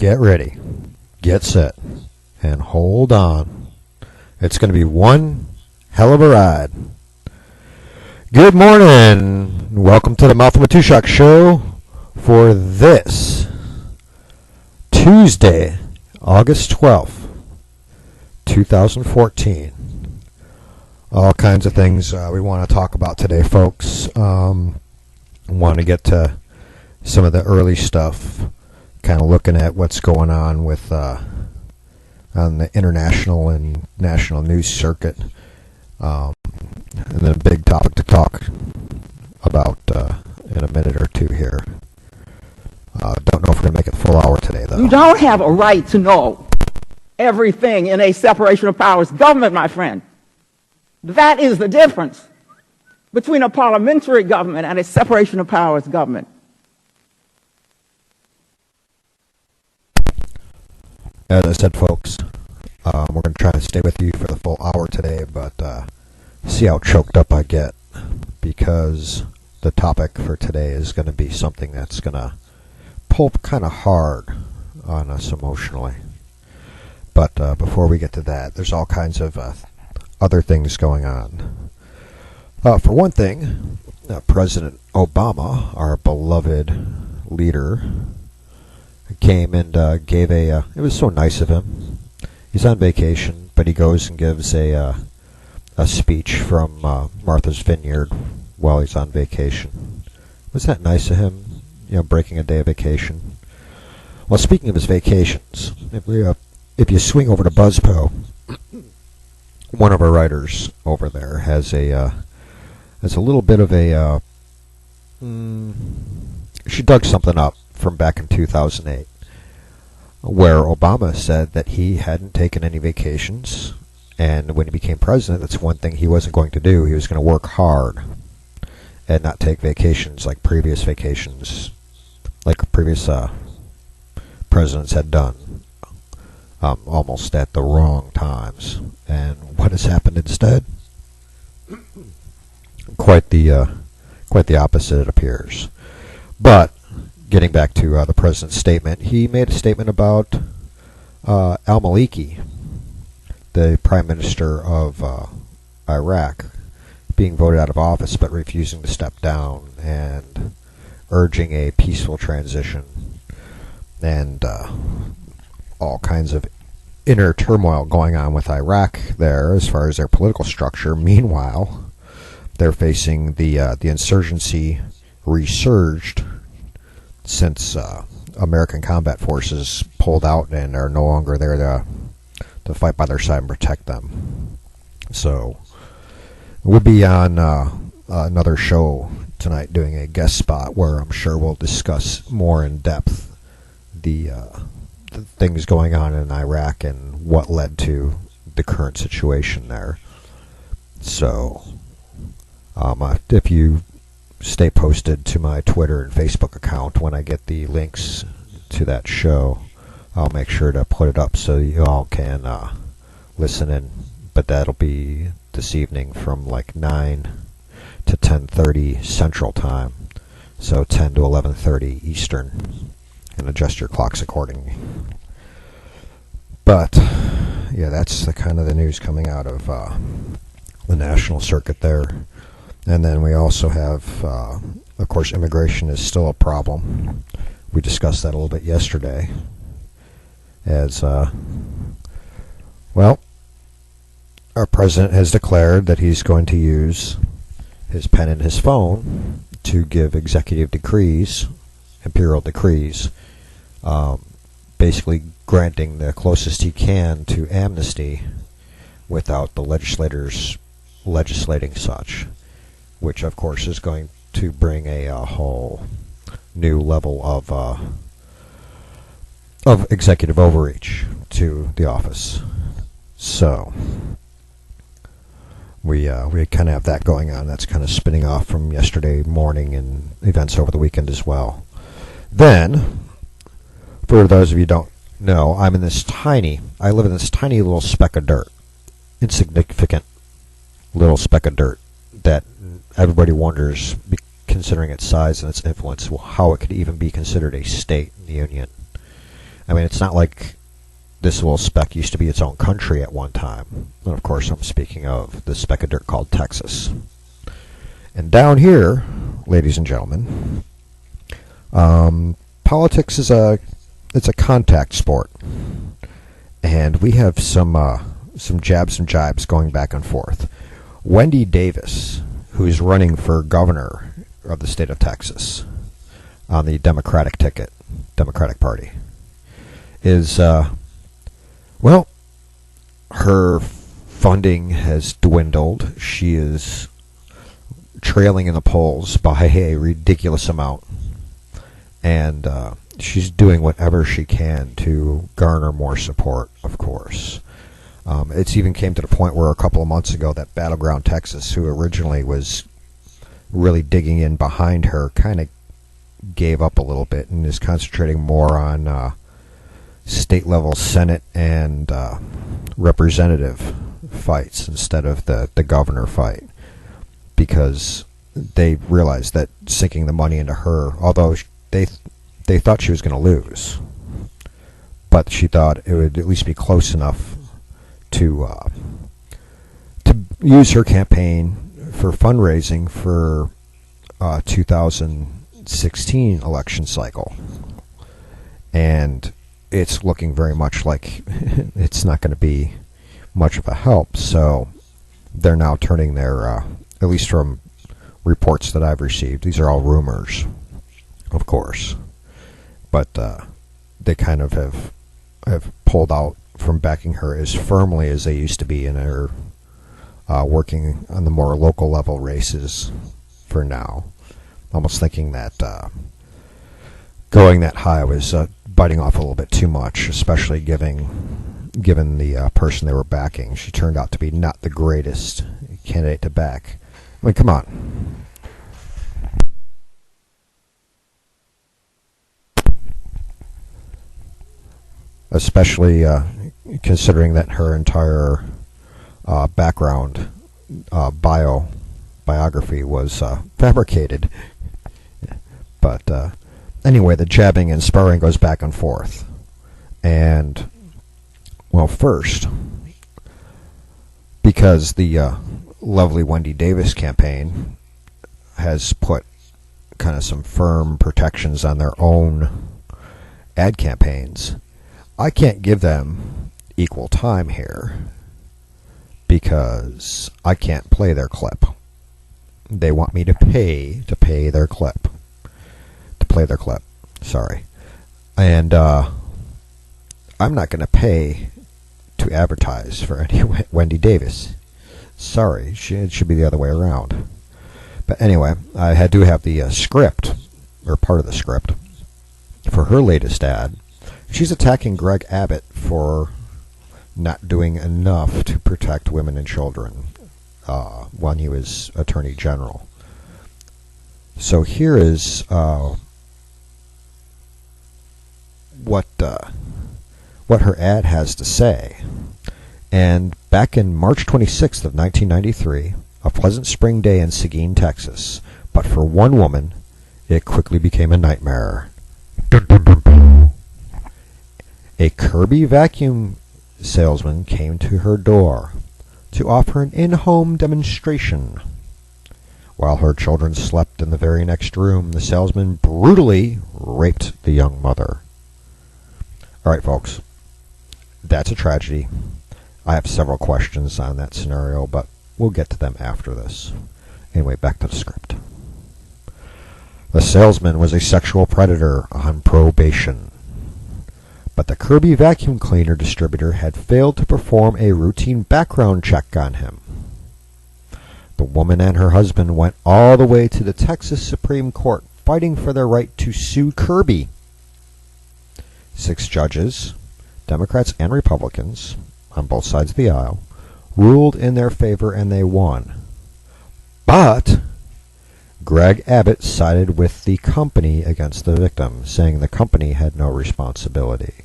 Get ready, get set, and hold on. It's going to be one hell of a ride. Good morning. Welcome to the Matuszak show for this Tuesday, August 12th, 2014. All kinds of things we want to talk about today, folks. Want to get to some of the early stuff, kind of looking at what's going on with on the international and national news circuit. And then a big topic to talk about in a minute or two here. Don't know if we're going to make it a full hour today, though. You don't have a right to know everything in a separation of powers government, my friend. That is the difference between a parliamentary government and a separation of powers government. As I said, folks, we're going to try to stay with you for the full hour today, but see how choked up I get, because the topic for today is going to be something that's going to pull kind of hard on us emotionally. But before we get to that, there's all kinds of other things going on. For one thing, President Obama, our beloved leader, came and gave it was so nice of him. He's on vacation, but he goes and gives a speech from Martha's Vineyard while he's on vacation. Was that nice of him, breaking a day of vacation? Well, speaking of his vacations, if you swing over to BuzzPo, one of our writers over there has a little bit of a she dug something up from back in 2008, where Obama said that he hadn't taken any vacations, and when he became president, that's one thing he wasn't going to do. He was going to work hard and not take vacations like previous presidents had done. Almost at the wrong times. And what has happened instead? Quite the opposite, it appears. But getting back to the president's statement, he made a statement about al-Maliki, the prime minister of Iraq, being voted out of office but refusing to step down and urging a peaceful transition, and all kinds of inner turmoil going on with Iraq there as far as their political structure. Meanwhile, they're facing the insurgency resurged since American combat forces pulled out and are no longer there to fight by their side and protect them. So we'll be on another show tonight doing a guest spot where I'm sure we'll discuss more in depth the things going on in Iraq and what led to the current situation there. So if you stay posted to my Twitter and Facebook account, when I get the links to that show, I'll make sure to put it up so you all can listen in. But that'll be this evening from like 9 to 10:30 Central Time, so 10 to 11:30 Eastern, and adjust your clocks accordingly. But yeah, that's the kind of the news coming out of the national circuit there. And then we also have, of course, immigration is still a problem. We discussed that a little bit yesterday. As well, our president has declared that he's going to use his pen and his phone to give executive decrees, imperial decrees, basically granting the closest he can to amnesty without the legislators legislating such, which of course is going to bring a whole new level of executive overreach to the office. So we kind of have that going on. That's kind of spinning off from yesterday morning and events over the weekend as well. Then, for those of you who don't know, I live in this tiny little speck of dirt, insignificant little speck of dirt that everybody wonders, considering its size and its influence, how it could even be considered a state in the Union. I mean, it's not like this little speck used to be its own country at one time. And of course, I'm speaking of the speck of dirt called Texas. And down here, ladies and gentlemen, politics is it's a contact sport, and we have some jabs and jibes going back and forth. Wendy Davis, who's running for governor of the state of Texas on the Democratic ticket, Democratic Party, is well, her funding has dwindled. She is trailing in the polls by a ridiculous amount, and she's doing whatever she can to garner more support, of course. It's even came to the point where a couple of months ago that Battleground Texas, who originally was really digging in behind her, kind of gave up a little bit and is concentrating more on state-level Senate and representative fights instead of the governor fight, because they realized that sinking the money into her, although they thought she was going to lose, but she thought it would at least be close enough to use her campaign for fundraising for 2016 election cycle. And it's looking very much like it's not going to be much of a help. So they're now turning their, at least from reports that I've received, these are all rumors, of course, but they kind of have pulled out from backing her as firmly as they used to be in her working on the more local level races for now. Almost thinking that going that high was biting off a little bit too much, especially given the person they were backing. She turned out to be not the greatest candidate to back. I mean, come on. Especially considering that her entire background biography was fabricated. But anyway, the jabbing and sparring goes back and forth. And, well, first, because the lovely Wendy Davis campaign has put kind of some firm protections on their own ad campaigns, I can't give them equal time here because I can't play their clip. They want me to pay their clip. To play their clip. Sorry. And I'm not going to pay to advertise for any Wendy Davis. Sorry, it should be the other way around. But anyway, I do have the script, or part of the script, for her latest ad. She's attacking Greg Abbott for not doing enough to protect women and children when he was Attorney General. So here is what her ad has to say. And back in March 26th of 1993, a pleasant spring day in Seguin, Texas, but for one woman, it quickly became a nightmare. Dun, dun, dun, dun. A Kirby vacuum salesman came to her door to offer an in-home demonstration. While her children slept in the very next room, the salesman brutally raped the young mother. All right, folks, that's a tragedy. I have several questions on that scenario, but we'll get to them after this. Anyway, back to the script. The salesman was a sexual predator on probation, but the Kirby vacuum cleaner distributor had failed to perform a routine background check on him. The woman and her husband went all the way to the Texas Supreme Court, fighting for their right to sue Kirby. 6 judges, Democrats and Republicans, on both sides of the aisle, ruled in their favor and they won. But Greg Abbott sided with the company against the victim, saying the company had no responsibility.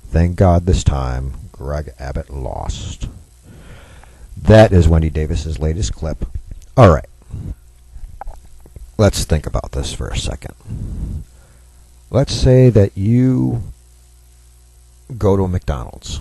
Thank God this time, Greg Abbott lost. That is Wendy Davis's latest clip. All right. Let's think about this for a second. Let's say that you go to a McDonald's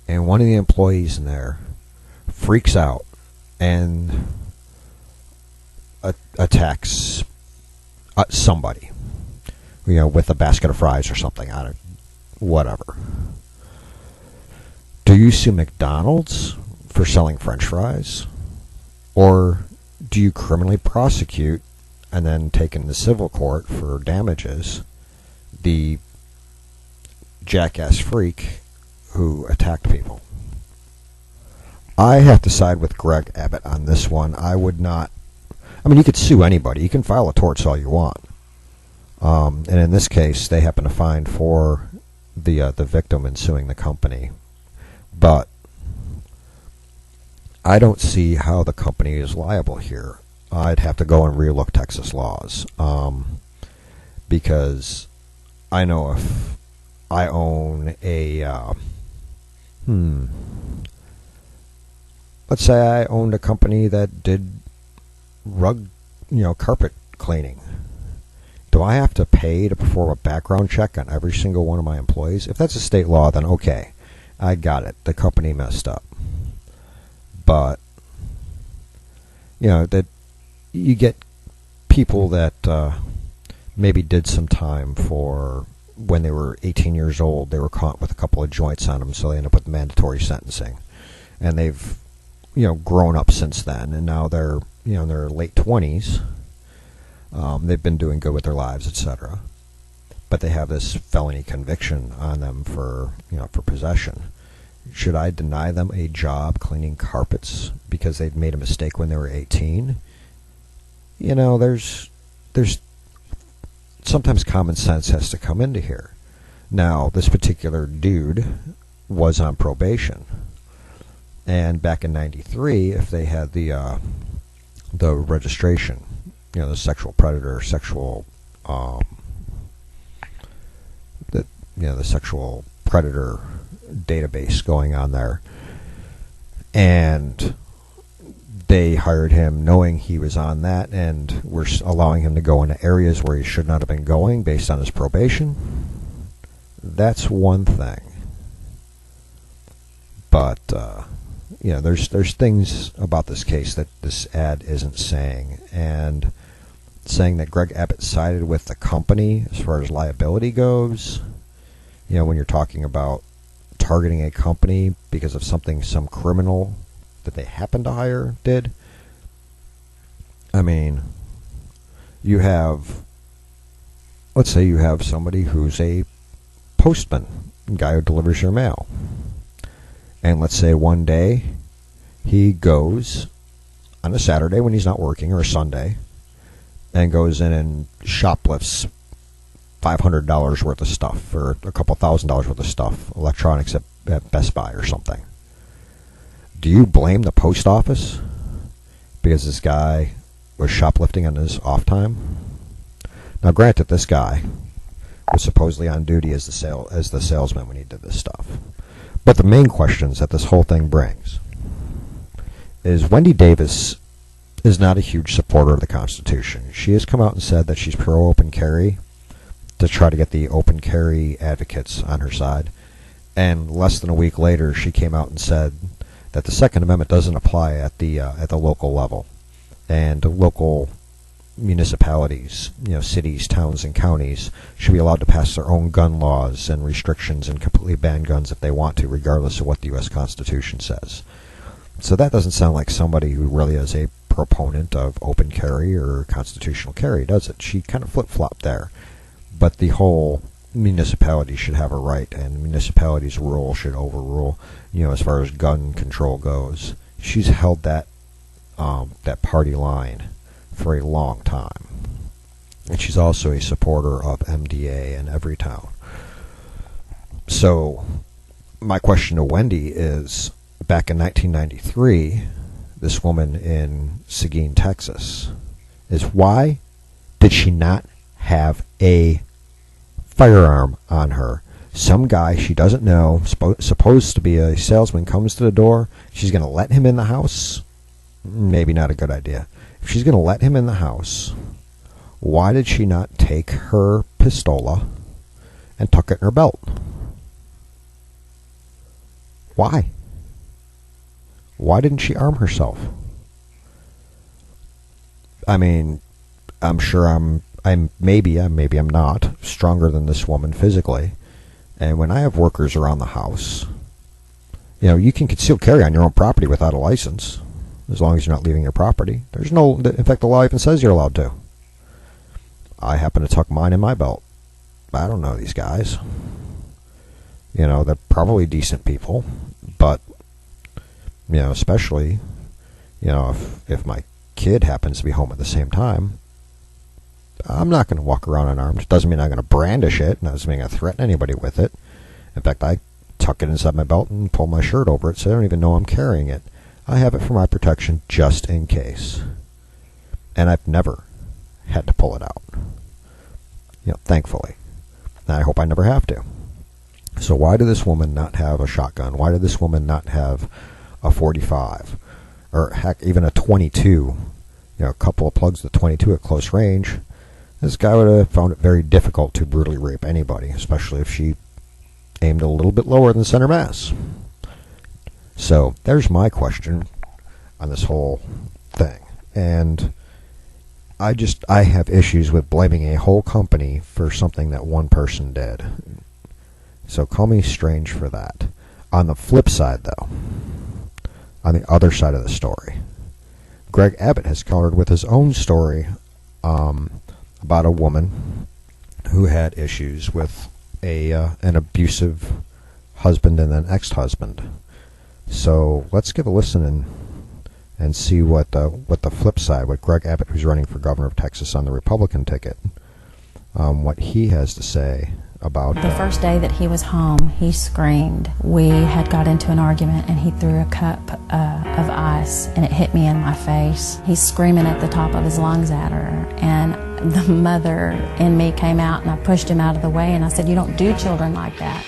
and one of the employees in there freaks out and attacks somebody, with a basket of fries or something, whatever. Do you sue McDonald's for selling French fries? Or do you criminally prosecute and then take into civil court for damages the jackass freak who attacked people? I have to side with Greg Abbott on this one. I would not. I mean, you could sue anybody. You can file a torts all you want. And in this case, they happen to find for the victim in suing the company. But I don't see how the company is liable here. I'd have to go and relook Texas laws. Because I know if I own a... let's say I owned a company that did carpet cleaning. Do I have to pay to perform a background check on every single one of my employees? If that's a state law, then okay, I got it. The company messed up. But, that you get people that maybe did some time for when they were 18 years old. They were caught with a couple of joints on them, so they end up with mandatory sentencing. And they've, grown up since then, and now they're, in their late 20s. They've been doing good with their lives, etc. But they have this felony conviction on them for possession. Should I deny them a job cleaning carpets because they'd made a mistake when they were 18? There's sometimes common sense has to come into here. Now, this particular dude was on probation. And back in '93, if they had the registration, the sexual predator, the sexual predator database going on there, and they hired him knowing he was on that, and were allowing him to go into areas where he should not have been going based on his probation, that's one thing. But there's things about this case that this ad isn't saying, and saying that Greg Abbott sided with the company as far as liability goes. When you're talking about targeting a company because of something some criminal that they happen to hire did. I mean, let's say you have somebody who's a postman, a guy who delivers your mail. And let's say one day he goes on a Saturday when he's not working, or a Sunday, and goes in and shoplifts $500 worth of stuff, or a couple $1,000s worth of stuff, electronics at Best Buy or something. Do you blame the post office because this guy was shoplifting on his off time? Now, granted, this guy was supposedly on duty as the salesman when he did this stuff. But the main questions that this whole thing brings is Wendy Davis is not a huge supporter of the Constitution. She has come out and said that she's pro-open carry to try to get the open carry advocates on her side. And less than a week later, she came out and said that the Second Amendment doesn't apply at the local level. And local municipalities, cities, towns, and counties should be allowed to pass their own gun laws and restrictions and completely ban guns if they want to, regardless of what the U.S. Constitution says. So that doesn't sound like somebody who really is a proponent of open carry or constitutional carry, does it? She kind of flip-flopped there. But the whole municipality should have a right, and municipalities' rule should overrule, as far as gun control goes. She's held that party line for a long time. And she's also a supporter of MDA in every town. So my question to Wendy is, back in 1993, this woman in Seguin, Texas, is why did she not have a firearm on her? Some guy she doesn't know, supposed to be a salesman, comes to the door. She's going to let him in the house? Maybe not a good idea. If she's going to let him in the house, why did she not take her pistola and tuck it in her belt? Why? Why didn't she arm herself? I mean, I'm sure maybe I'm not stronger than this woman physically. And when I have workers around the house, you can conceal carry on your own property without a license, as long as you're not leaving your property. In fact, the law even says you're allowed to. I happen to tuck mine in my belt. I don't know these guys. They're probably decent people, but, especially, if my kid happens to be home at the same time, I'm not going to walk around unarmed. Doesn't mean I'm going to brandish it. Doesn't mean I'm going to threaten anybody with it. In fact, I tuck it inside my belt and pull my shirt over it so I don't even know I'm carrying it. I have it for my protection just in case. And I've never had to pull it out. Thankfully. And I hope I never have to. So why did this woman not have a shotgun? Why did this woman not have a 45? Or heck, even a 22? A couple of plugs to 22 at close range. This guy would have found it very difficult to brutally rape anybody, especially if she aimed a little bit lower than center mass. So there's my question on this whole thing. And I have issues with blaming a whole company for something that one person did. So call me strange for that. On the flip side, though, on the other side of the story, Greg Abbott has countered with his own story about a woman who had issues with an abusive husband and an ex-husband. So let's give a listen and see what the flip side, what Greg Abbott, who's running for governor of Texas on the Republican ticket, what he has to say about the first day that he was home. He screamed. We had got into an argument, and he threw a cup of ice, and it hit me in my face. He's screaming at the top of his lungs at her, and the mother in me came out, and I pushed him out of the way, and I said, "You don't do children like that."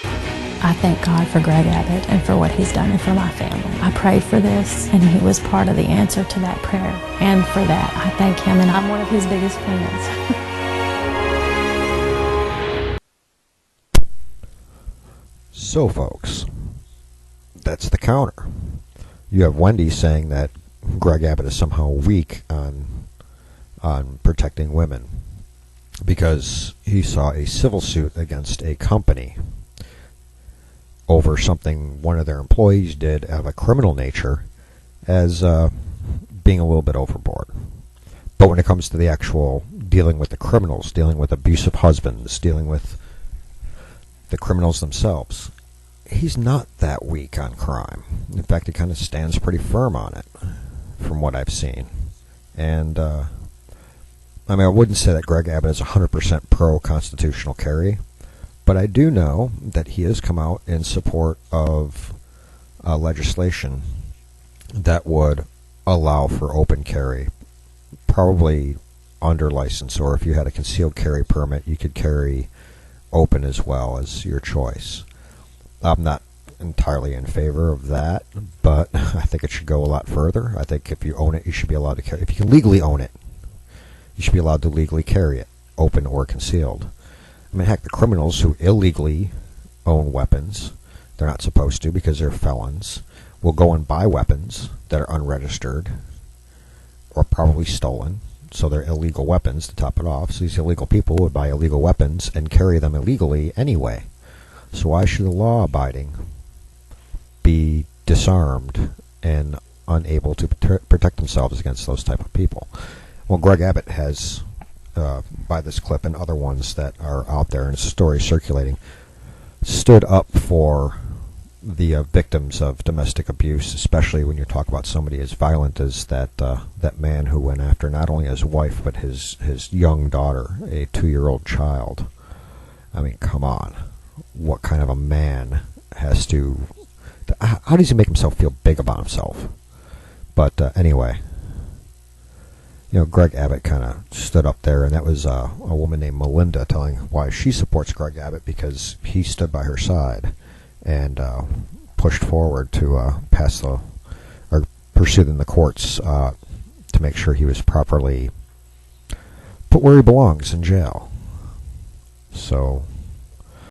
I thank God for Greg Abbott and for what he's done and for my family. I prayed for this, and he was part of the answer to that prayer. And for that, I thank him, and I'm one of his biggest fans. So, folks, that's the counter. You have Wendy saying that Greg Abbott is somehow weak on protecting women because he saw a civil suit against a company over something one of their employees did of a criminal nature as being a little bit overboard. But when it comes to the actual dealing with the criminals, dealing with abusive husbands, dealing with the criminals themselves, he's not that weak on crime. In fact, he kind of stands pretty firm on it, from what I've seen. And, I wouldn't say that Greg Abbott is 100% pro-constitutional carry, but I do know that he has come out in support of legislation that would allow for open carry, probably under license, or if you had a concealed carry permit, you could carry open as well as your choice. I'm not entirely in favor of that, but I think it should go a lot further. I think if you own it, you should be allowed to carry. If you can legally own it, you should be allowed to legally carry it, open or concealed. Heck, the criminals who illegally own weapons, they're not supposed to because they're felons, will go and buy weapons that are unregistered or probably stolen. So they're illegal weapons to top it off. So these illegal people would buy illegal weapons and carry them illegally anyway. So why should the law-abiding be disarmed and unable to protect themselves against those type of people? Well, Greg Abbott has, by this clip and other ones that are out there, and it's a story circulating, stood up for the victims of domestic abuse, especially when you talk about somebody as violent as that man who went after not only his wife but his young daughter, a 2-year-old child. Come on. What kind of a man has to... How does he make himself feel big about himself? But anyway, Greg Abbott kind of stood up there, and that was a woman named Melinda telling why she supports Greg Abbott, because he stood by her side and pushed forward to pursue in the courts to make sure he was properly put where he belongs, in jail. So